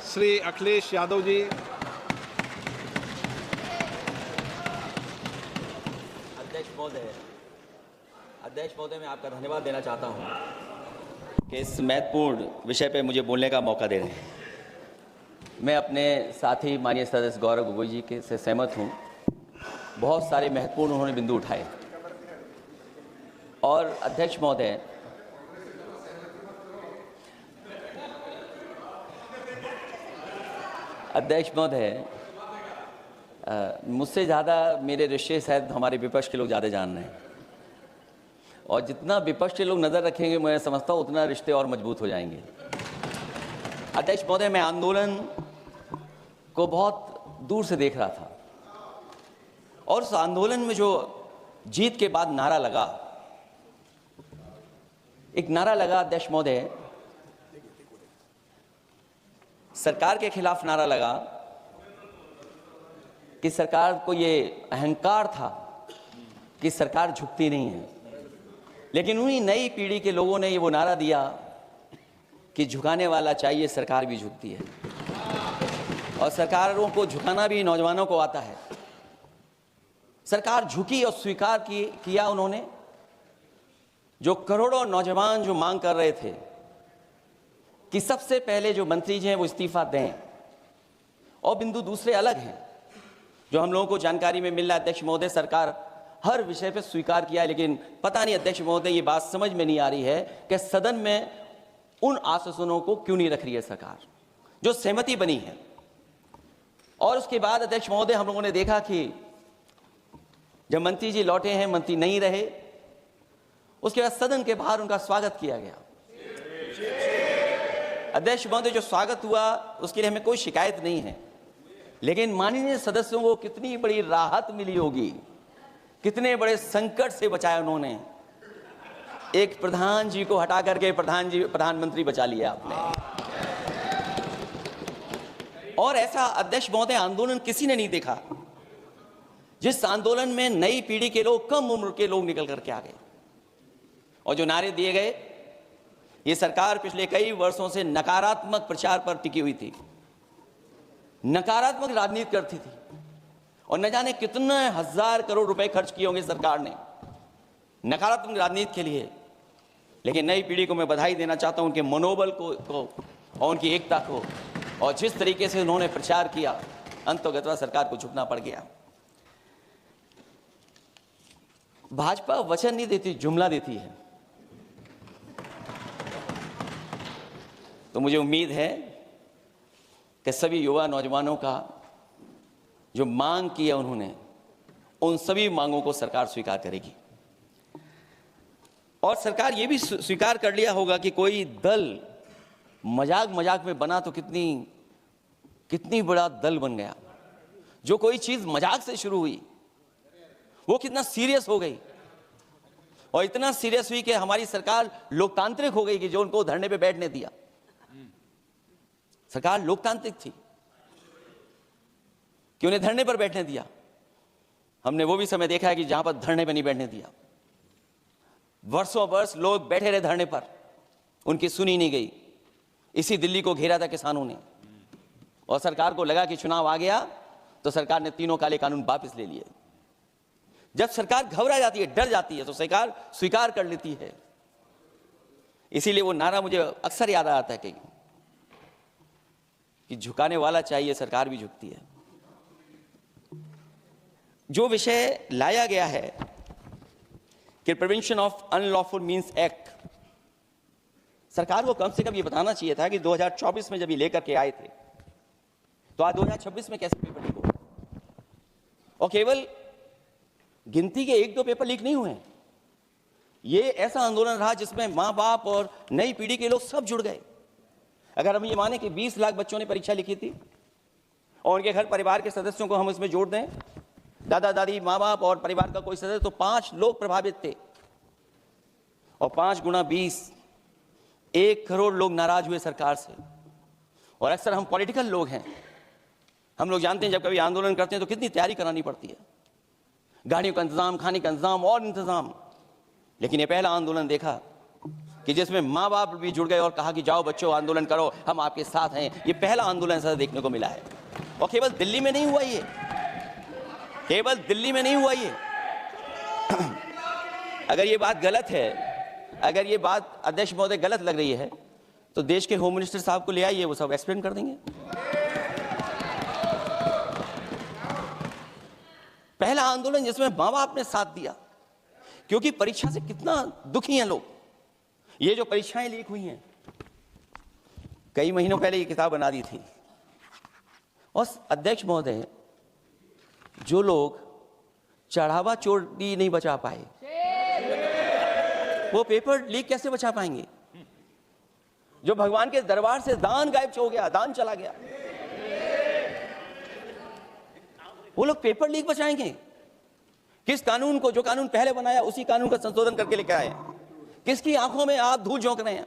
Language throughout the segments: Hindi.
श्री अखिलेश यादव जी। अध्यक्ष महोदय, मैं आपका धन्यवाद देना चाहता हूं कि इस महत्वपूर्ण विषय पे मुझे बोलने का मौका दे रहे हैं। मैं अपने साथी माननीय सदस्य गौरव गोगोई जी के से सहमत हूं। बहुत सारे महत्वपूर्ण उन्होंने बिंदु उठाए और अध्यक्ष महोदय, मुझसे ज़्यादा मेरे रिश्ते शायद हमारे विपक्ष के लोग ज़्यादा जान रहे हैं और जितना विपक्ष के लोग नज़र रखेंगे मैं समझता हूँ उतना रिश्ते और मजबूत हो जाएंगे। अध्यक्ष महोदय, मैं आंदोलन को बहुत दूर से देख रहा था और उस आंदोलन में जो जीत के बाद नारा लगा, एक नारा लगा अध्यक्ष महोदय, सरकार के खिलाफ नारा लगा कि सरकार को ये अहंकार था कि सरकार झुकती नहीं है, लेकिन उन्हीं नई पीढ़ी के लोगों ने ये वो नारा दिया कि झुकाने वाला चाहिए, सरकार भी झुकती है और सरकारों को झुकाना भी नौजवानों को आता है। सरकार झुकी और स्वीकार किया उन्होंने। जो करोड़ों नौजवान जो मांग कर रहे थे कि सबसे पहले जो मंत्री जी हैं वो इस्तीफा दें, और बिंदु दूसरे अलग हैं जो हम लोगों को जानकारी में मिल रहा है अध्यक्ष महोदय, सरकार हर विषय पे स्वीकार किया है, लेकिन पता नहीं अध्यक्ष महोदय ये बात समझ में नहीं आ रही है कि सदन में उन आश्वासनों को क्यों नहीं रख रही है सरकार जो सहमति बनी है। और उसके बाद अध्यक्ष महोदय, हम लोगों ने देखा कि जब मंत्री जी लौटे हैं, मंत्री नहीं रहे, उसके बाद सदन के बाहर उनका स्वागत किया गया। अध्यक्ष महोदय, जो स्वागत हुआ उसके लिए हमें कोई शिकायत नहीं है, लेकिन माननीय सदस्यों को कितनी बड़ी राहत मिली होगी, कितने बड़े संकट से बचाया उन्होंने। एक प्रधान जी को हटा करके प्रधानमंत्री बचा लिया आपने। और ऐसा अध्यक्ष महोदय आंदोलन किसी ने नहीं देखा जिस आंदोलन में नई पीढ़ी के लोग, कम उम्र के लोग निकल करके आ गए और जो नारे दिए गए। ये सरकार पिछले कई वर्षों से नकारात्मक प्रचार पर टिकी हुई थी, नकारात्मक राजनीति करती थी और न जाने कितने हजार करोड़ रुपए खर्च किए होंगे सरकार ने नकारात्मक राजनीति के लिए। लेकिन नई पीढ़ी को मैं बधाई देना चाहता हूं, उनके मनोबल को और उनकी एकता को, और जिस तरीके से उन्होंने प्रचार किया, अंततः सरकार को झुकना पड़ गया। भाजपा वचन नहीं देती, जुमला देती है। तो मुझे उम्मीद है कि सभी युवा नौजवानों का जो मांग की है उन्होंने, उन सभी मांगों को सरकार स्वीकार करेगी। और सरकार ये भी स्वीकार कर लिया होगा कि कोई दल मजाक में बना तो कितनी बड़ा दल बन गया। जो कोई चीज मजाक से शुरू हुई वो कितना सीरियस हो गई, और इतना सीरियस हुई कि हमारी सरकार लोकतांत्रिक हो गई कि जो उनको धरने पे बैठने दिया। सरकार लोकतांत्रिक थी कि उन्हें धरने पर बैठने दिया। हमने वो भी समय देखा है कि जहां पर धरने पर नहीं बैठने दिया, वर्षों वर्ष लोग बैठे रहे धरने पर, उनकी सुनी नहीं गई। इसी दिल्ली को घेरा था किसानों ने, और सरकार को लगा कि चुनाव आ गया तो सरकार ने तीनों काले कानून वापस ले लिए। जब सरकार घबरा जाती है, डर जाती है, तो सरकार स्वीकार कर लेती है। इसीलिए वो नारा मुझे अक्सर याद आता है कि झुकाने वाला चाहिए, सरकार भी झुकती है। जो विषय लाया गया है कि prevention of unlawful means act, सरकार को कम से कम ये बताना चाहिए था कि 2024 में जब ये लेकर के आए थे तो आज 2026 में कैसे पेपर लीक हो, और केवल गिनती के 1-2 पेपर लीक नहीं हुए। ये ऐसा आंदोलन रहा जिसमें मां बाप और नई पीढ़ी के लोग सब जुड़ गए। अगर हम ये माने कि 20 लाख बच्चों ने परीक्षा लिखी थी और उनके घर परिवार के सदस्यों को हम इसमें जोड़ दें, दादा दादी, माँ बाप और परिवार का कोई सदस्य, तो 5 लोग प्रभावित थे, और 5 गुना 20, 1 करोड़ लोग नाराज हुए सरकार से। और अक्सर हम पॉलिटिकल लोग हैं, हम लोग जानते हैं जब कभी आंदोलन करते हैं तो कितनी तैयारी करानी पड़ती है, गाड़ियों का इंतजाम, खाने का इंतजाम और इंतजाम। लेकिन ये पहला आंदोलन देखा कि जिसमें माँ बाप भी जुड़ गए और कहा कि जाओ बच्चों आंदोलन करो, हम आपके साथ हैं। ये पहला आंदोलन ऐसा देखने को मिला है। और केवल दिल्ली में नहीं हुआ ये, केवल दिल्ली में नहीं हुआ ये। अगर ये बात गलत है, अगर ये बात अध्यक्ष महोदय गलत लग रही है, तो देश के होम मिनिस्टर साहब को ले आइए, वो सब एक्सप्लेन कर देंगे। पहला आंदोलन जिसमें माँ बाप ने साथ दिया, क्योंकि परीक्षा से कितना दुखी हैं लोग। ये जो परीक्षाएं लीक हुई हैं, कई महीनों पहले ये किताब बना दी थी। और अध्यक्ष महोदय, जो लोग चढ़ावा चोरी नहीं बचा पाए, वो पेपर लीक कैसे बचा पाएंगे? जो भगवान के दरबार से दान गायब हो गया, दान चला गया, वो लोग पेपर लीक बचाएंगे? किस कानून को, जो कानून पहले बनाया उसी कानून का संशोधन करके लेकर आए? किसकी आंखों में आप धूल झोंक रहे हैं?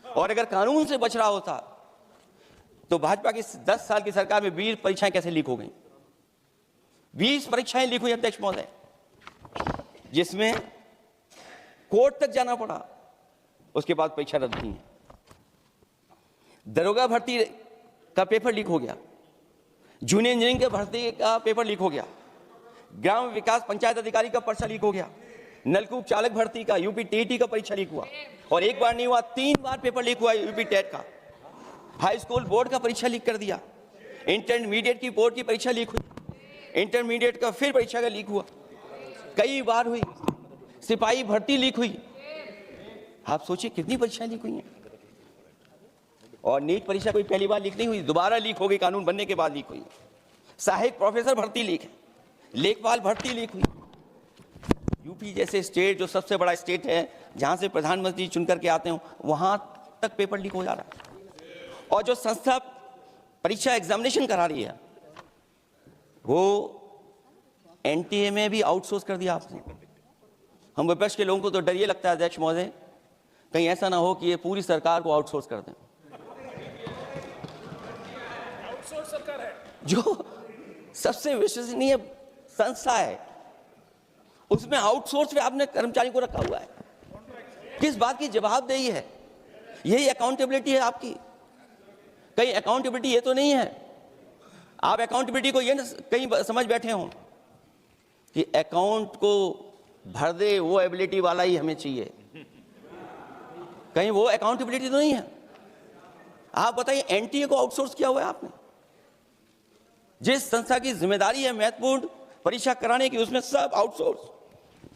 और अगर कानून से बच रहा होता तो भाजपा की 10 साल की सरकार में 20 परीक्षाएं कैसे लीक हो गई? 20 परीक्षाएं लीक हुई अध्यक्ष महोदय, जिसमें कोर्ट तक जाना पड़ा, उसके बाद परीक्षा रद्द हुई। दरोगा भर्ती का पेपर लीक हो गया, जूनियर इंजीनियरिंग के भर्ती का पेपर लीक हो गया, ग्राम विकास पंचायत अधिकारी का पर्चा लीक हो गया, नलकूप चालक भर्ती का यूपी टीईटी का परीक्षा लीक हुआ, और एक बार नहीं हुआ 3 बार पेपर लीक हुआ यूपी टेट का। हाई स्कूल बोर्ड का परीक्षा लीक कर दिया, इंटरमीडिएट की बोर्ड की परीक्षा लीक हुई, इंटरमीडिएट का फिर परीक्षा का लीक हुआ, कई बार हुई। सिपाही भर्ती लीक हुई। आप सोचिए कितनी परीक्षाएं लीक हुई हैं। और नीट परीक्षा कोई पहली बार लीक नहीं हुई, दोबारा लीक हो गई, कानून बनने के बाद लीक हुई। सहायक प्रोफेसर भर्ती लीक है, लेखपाल भर्ती लीक हुई। यूपी जैसे स्टेट, जो सबसे बड़ा स्टेट है, जहां से प्रधानमंत्री चुन करके आते हो, वहां तक पेपर लीक हो जा रहा है। और जो संस्था परीक्षा एग्जामिनेशन करा रही है, वो एनटीए में भी आउटसोर्स कर दिया आपने। हम विपक्ष के लोगों को तो डर ये लगता है अध्यक्ष महोदय, कहीं ऐसा ना हो कि ये पूरी सरकार को आउटसोर्स कर दें। आउटसोर्स सरकार है, जो सबसे विश्वसनीय संस्था है, उसमें आउटसोर्स पे आपने कर्मचारी को रखा हुआ है। किस बात की जवाबदेही है? यही अकाउंटेबिलिटी है आपकी? कहीं अकाउंटेबिलिटी ये तो नहीं है, आप अकाउंटेबिलिटी को ये न कहीं समझ बैठे हो कि अकाउंट को भर दे वो एबिलिटी वाला ही हमें चाहिए? कहीं वो अकाउंटेबिलिटी तो नहीं है। आप बताइए, एनटीए को आउटसोर्स किया हुआ है आपने। जिस संस्था की जिम्मेदारी है महत्वपूर्ण परीक्षा कराने की, उसमें सब आउटसोर्स।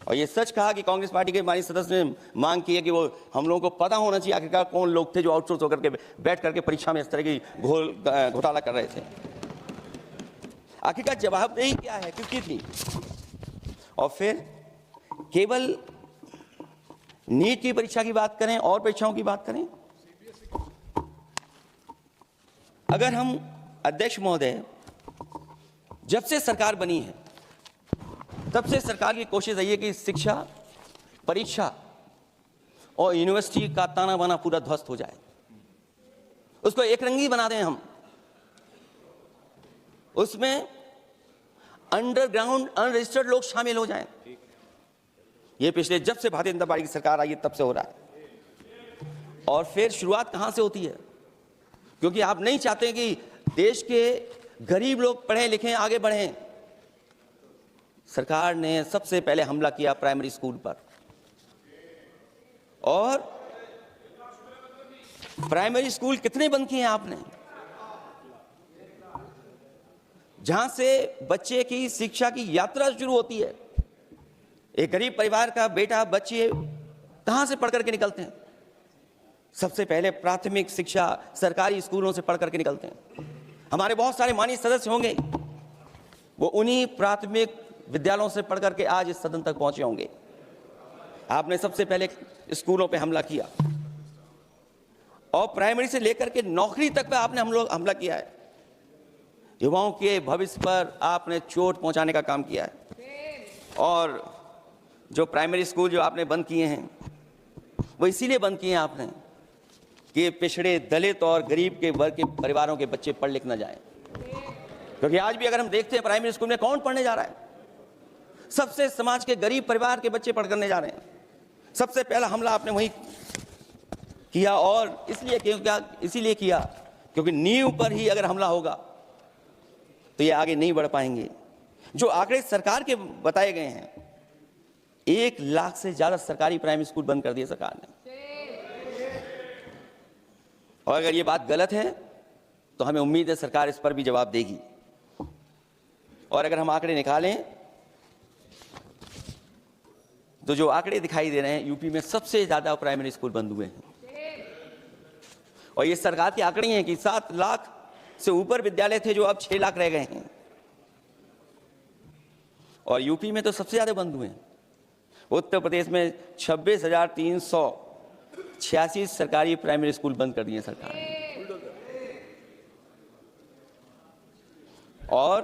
और ये सच कहा कि कांग्रेस पार्टी के माननीय सदस्य ने मांग की है कि वो हम लोगों को पता होना चाहिए आखिरकार कौन लोग थे जो आउटसोर्स होकर के बैठ करके परीक्षा में इस तरह की घोटाला कर रहे थे। आखिरकार जवाबदेही क्या है, किसकी थी? और फिर केवल नीट की परीक्षा की बात करें और परीक्षाओं की बात करें, अगर हम अध्यक्ष महोदय, जब से सरकार बनी है तब से सरकार की कोशिश रही है कि शिक्षा, परीक्षा और यूनिवर्सिटी का ताना बाना पूरा ध्वस्त हो जाए, उसको एक रंगी बना दें हम, उसमें अंडरग्राउंड अनरजिस्टर्ड लोग शामिल हो जाएं। ये पिछले जब से भारतीय जनता पार्टी की सरकार आई है तब से हो रहा है। और फिर शुरुआत कहां से होती है? क्योंकि आप नहीं चाहते कि देश के गरीब लोग पढ़ें लिखें आगे बढ़ें। सरकार ने सबसे पहले हमला किया प्राइमरी स्कूल पर, और प्राइमरी स्कूल कितने बंद किए हैं आपने? जहां से बच्चे की शिक्षा की यात्रा शुरू होती है। एक गरीब परिवार का बेटा, बच्चे कहां से पढ़ करके निकलते हैं? सबसे पहले प्राथमिक शिक्षा सरकारी स्कूलों से पढ़ करके निकलते हैं। हमारे बहुत सारे माननीय सदस्य होंगे, वो उन्हीं प्राथमिक विद्यालयों से पढ़ करके आज इस सदन तक पहुंचे होंगे। आपने सबसे पहले स्कूलों पे हमला किया, और प्राइमरी से लेकर के नौकरी तक पे आपने हमला किया है। युवाओं के भविष्य पर आपने चोट पहुंचाने का काम किया है। और जो प्राइमरी स्कूल जो आपने बंद किए हैं, वो इसीलिए बंद किए हैं आपने कि पिछड़े, दलित और गरीब के वर्ग के परिवारों के बच्चे पढ़ लिख न जाएं। क्योंकि आज भी अगर हम देखते हैं प्राइमरी स्कूल में कौन पढ़ने जा रहा है? सबसे समाज के गरीब परिवार के बच्चे पढ़ करने जा रहे हैं। सबसे पहला हमला आपने वही किया, और इसीलिए किया क्योंकि नींव पर ही अगर हमला होगा तो ये आगे नहीं बढ़ पाएंगे। जो आंकड़े सरकार के बताए गए हैं, 1 लाख से ज्यादा सरकारी प्राइमरी स्कूल बंद कर दिए सरकार ने। और अगर ये बात गलत है तो हमें उम्मीद है सरकार इस पर भी जवाब देगी। और अगर हम आंकड़े निकालें तो जो आंकड़े दिखाई दे रहे हैं, यूपी में सबसे ज्यादा प्राइमरी स्कूल बंद हुए हैं। और ये सरकार के आंकड़े हैं कि 7 लाख से ऊपर विद्यालय थे जो अब 6 लाख रह गए हैं। और यूपी में तो सबसे ज्यादा बंद हुए हैं। उत्तर प्रदेश में 26,386 सरकारी प्राइमरी स्कूल बंद कर दिए सरकार ने। और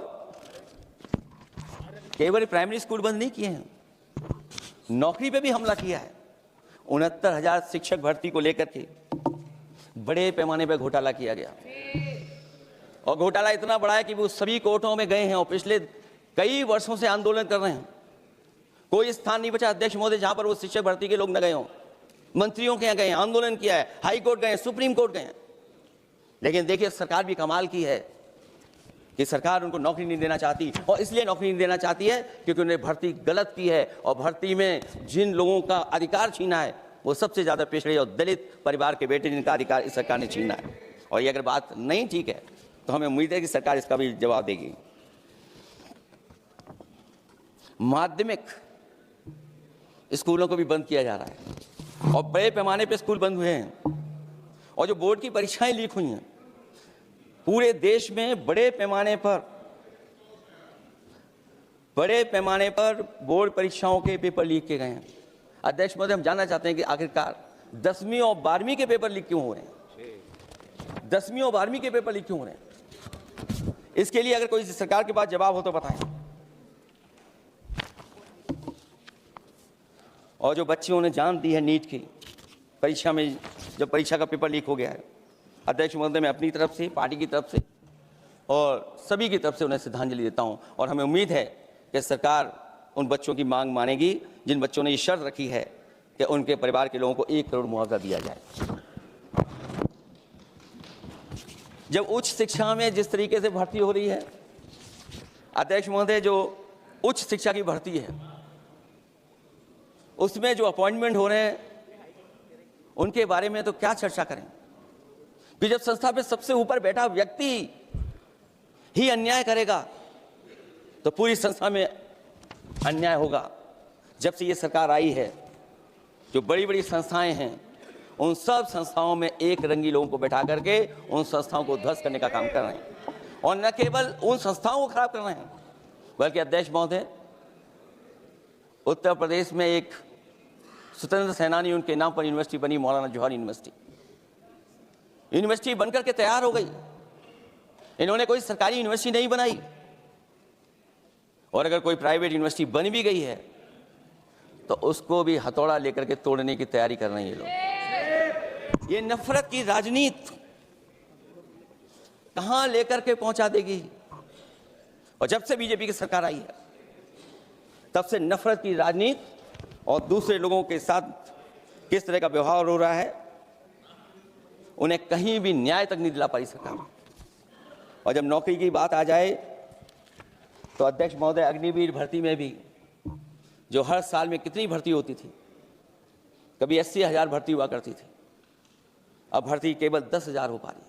केवल प्राइमरी स्कूल बंद नहीं किए हैं, नौकरी पे भी हमला किया है। 69,000 शिक्षक भर्ती को लेकर के बड़े पैमाने पर घोटाला किया गया। और घोटाला इतना बड़ा है कि वो सभी कोर्टों में गए हैं और पिछले कई वर्षों से आंदोलन कर रहे हैं। कोई स्थान नहीं बचा अध्यक्ष महोदय जहां पर वो शिक्षक भर्ती के लोग न गए हों। मंत्रियों के यहाँ गए, आंदोलन किया है, हाई कोर्ट गए, सुप्रीम कोर्ट गए। लेकिन देखिए सरकार भी कमाल की है कि सरकार उनको नौकरी नहीं देना चाहती। और इसलिए नौकरी नहीं देना चाहती है क्योंकि उन्हें भर्ती गलत की है। और भर्ती में जिन लोगों का अधिकार छीना है वो सबसे ज्यादा पिछड़े और दलित परिवार के बेटे, जिनका अधिकार इस सरकार ने छीना है। और ये अगर बात नहीं ठीक है तो हमें उम्मीद है कि सरकार इसका भी जवाब देगी। माध्यमिक स्कूलों को भी बंद किया जा रहा है और बड़े पैमाने पर स्कूल बंद हुए हैं। और जो बोर्ड की परीक्षाएं लीक हुई हैं, पूरे देश में बड़े पैमाने पर बोर्ड परीक्षाओं के पेपर लीक किए गए हैं। अध्यक्ष महोदय, हम जानना चाहते हैं कि आखिरकार 10वीं और 12वीं के पेपर लीक क्यों हो रहे हैं? 10वीं और 12वीं के पेपर लीक क्यों हो रहे हैं? इसके लिए अगर कोई सरकार के पास जवाब हो तो बताएं। और जो बच्चियों ने जान दी है नीट की परीक्षा में, जब परीक्षा का पेपर लीक हो गया है, अध्यक्ष महोदय, मैं अपनी तरफ से, पार्टी की तरफ से और सभी की तरफ से उन्हें श्रद्धांजलि देता हूं। और हमें उम्मीद है कि सरकार उन बच्चों की मांग मानेगी जिन बच्चों ने ये शर्त रखी है कि उनके परिवार के लोगों को 1 करोड़ मुआवजा दिया जाए। जब उच्च शिक्षा में जिस तरीके से भर्ती हो रही है, अध्यक्ष महोदय, जो उच्च शिक्षा की भर्ती है उसमें जो अपॉइंटमेंट हो रहे हैं उनके बारे में तो क्या चर्चा करें कि जब संस्था पे सबसे ऊपर बैठा व्यक्ति ही अन्याय करेगा तो पूरी संस्था में अन्याय होगा। जब से ये सरकार आई है, जो बड़ी बड़ी संस्थाएं हैं उन सब संस्थाओं में एक रंगी लोगों को बैठा करके उन संस्थाओं को ध्वस्त करने का काम कर रहे हैं। और न केवल उन संस्थाओं को खराब कर रहे हैं बल्कि अध्यक्ष महोदय, उत्तर प्रदेश में एक स्वतंत्र सेनानी, उनके नाम पर यूनिवर्सिटी बनी, मौलाना जौहर यूनिवर्सिटी बनकर के तैयार हो गई। इन्होंने कोई सरकारी यूनिवर्सिटी नहीं बनाई। और अगर कोई प्राइवेट यूनिवर्सिटी बन भी गई है तो उसको भी हथौड़ा लेकर के तोड़ने की तैयारी कर रहे हैं ये लोग। ये नफरत की राजनीति कहां लेकर के पहुंचा देगी। और जब से बीजेपी की सरकार आई है तब से नफरत की राजनीति और दूसरे लोगों के साथ किस तरह का व्यवहार हो रहा है, उन्हें कहीं भी न्याय तक नहीं दिला पाई सरकार। और जब नौकरी की बात आ जाए तो अध्यक्ष महोदय, अग्निवीर भर्ती में भी जो हर साल में कितनी भर्ती होती थी, कभी 80,000 भर्ती हुआ करती थी, अब भर्ती केवल 10,000 हो पा रही है।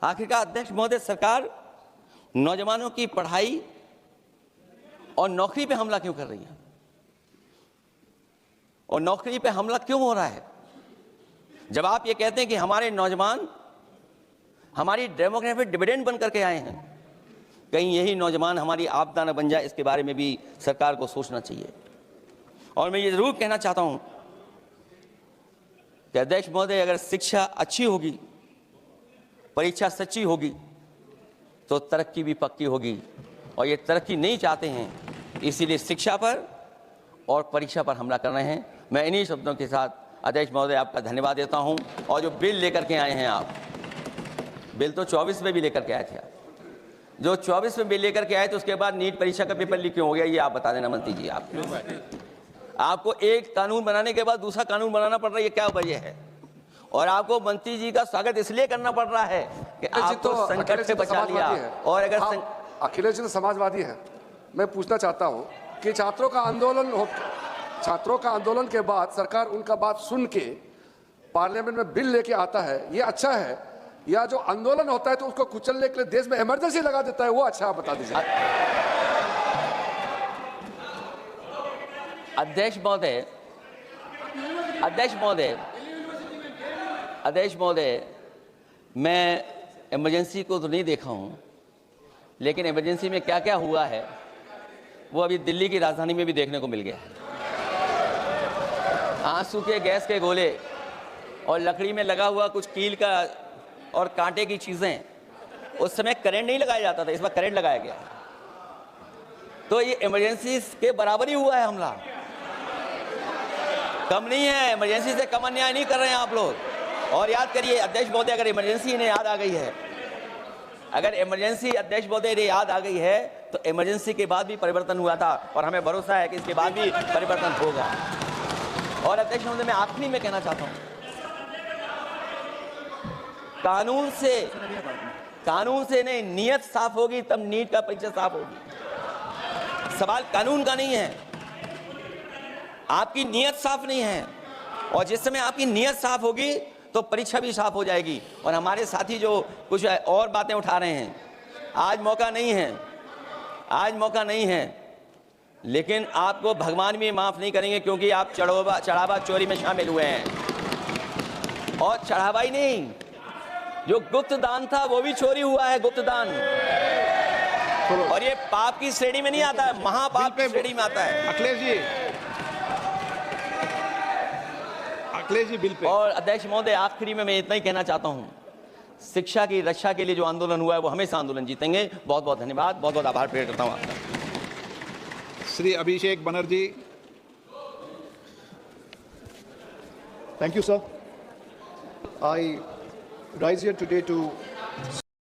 आखिरकार अध्यक्ष महोदय, सरकार नौजवानों की पढ़ाई और नौकरी पे हमला क्यों कर रही है? और नौकरी पे हमला क्यों हो रहा है? जब आप ये कहते हैं कि हमारे नौजवान हमारी डेमोग्राफिक डिविडेंड बन करके आए हैं, कहीं यही नौजवान हमारी आपदा न बन जाए, इसके बारे में भी सरकार को सोचना चाहिए। और मैं ये जरूर कहना चाहता हूं कि अध्यक्ष महोदय, अगर शिक्षा अच्छी होगी, परीक्षा सच्ची होगी तो तरक्की भी पक्की होगी। और ये तरक्की नहीं चाहते हैं, इसीलिए शिक्षा पर और परीक्षा पर हमला कर रहे हैं। मैं इन्हीं शब्दों के साथ अध्यक्ष महोदय आपका धन्यवाद देता हूं। और जो बिल लेकर के आए हैं आप, बिल तो 24 में भी लेकर के आए थे आप, जो 24 में बिल लेकर के आए तो उसके बाद नीट परीक्षा का पेपर लीक क्यों हो गया, ये आप बता देना मंत्री जी। आप आपको एक कानून बनाने के बाद दूसरा कानून बनाना पड़ रहा है, ये क्या वजह है? और आपको मंत्री जी का स्वागत इसलिए करना पड़ रहा है कि आपको संकट से बचा लिया। और अगर अखिलेश जी तो समाजवादी है। मैं पूछना चाहता हूं कि छात्रों का आंदोलन के बाद सरकार उनका बात सुन के पार्लियामेंट में बिल लेके आता है, ये अच्छा है, या जो आंदोलन होता है तो उसको कुचलने के लिए देश में इमरजेंसी लगा देता है, वो अच्छा? आप बता दीजिए। अध्यक्ष महोदय, मैं इमरजेंसी को तो नहीं देखा हूं, लेकिन इमरजेंसी में क्या क्या हुआ है वो अभी दिल्ली की राजधानी में भी देखने को मिल गया है। आंसू के गैस के गोले और लकड़ी में लगा हुआ कुछ कील का और कांटे की चीजें, उस समय करंट नहीं लगाया जाता था, इस बार करंट लगाया गया। तो ये इमरजेंसी के बराबर ही हुआ है हमला, कम नहीं है। इमरजेंसी से कम अन्याय नहीं कर रहे हैं आप लोग। और याद करिए अध्यक्ष महोदय, अगर इमरजेंसी इन्हें याद आ गई है, अगर इमरजेंसी अध्यक्ष महोदय इन्हें याद आ गई है, तो इमरजेंसी के बाद भी परिवर्तन हुआ था और हमें भरोसा है कि इसके बाद भी परिवर्तन होगा। और अध्यक्ष महोदय, मैं आखिरी में कहना चाहता हूं, कानून से नहीं, नियत साफ होगी तब नीट का परीक्षा साफ होगी। सवाल कानून का नहीं है, आपकी नियत साफ नहीं है। और जिस समय आपकी नियत साफ होगी तो परीक्षा भी साफ हो जाएगी। और हमारे साथी जो कुछ और बातें उठा रहे हैं, आज मौका नहीं है, लेकिन आपको भगवान भी माफ नहीं करेंगे, क्योंकि आप चढ़ावा चोरी में शामिल हुए हैं। और चढ़ावा ही नहीं, जो गुप्त दान था वो भी चोरी हुआ है, गुप्त दान। और ये पाप की श्रेणी में नहीं आता है, महापाप की श्रेणी में आता है। Akhilesh ji bill pay. और अध्यक्ष महोदय, आखिरी में मैं इतना ही कहना चाहता हूं, शिक्षा की रक्षा के लिए जो आंदोलन हुआ है वो हमेशा आंदोलन जीतेंगे। बहुत बहुत धन्यवाद, बहुत बहुत आभार प्रकट करता हूं आपका। Shri Abhishek Banerjee. Thank you, sir. I rise here today to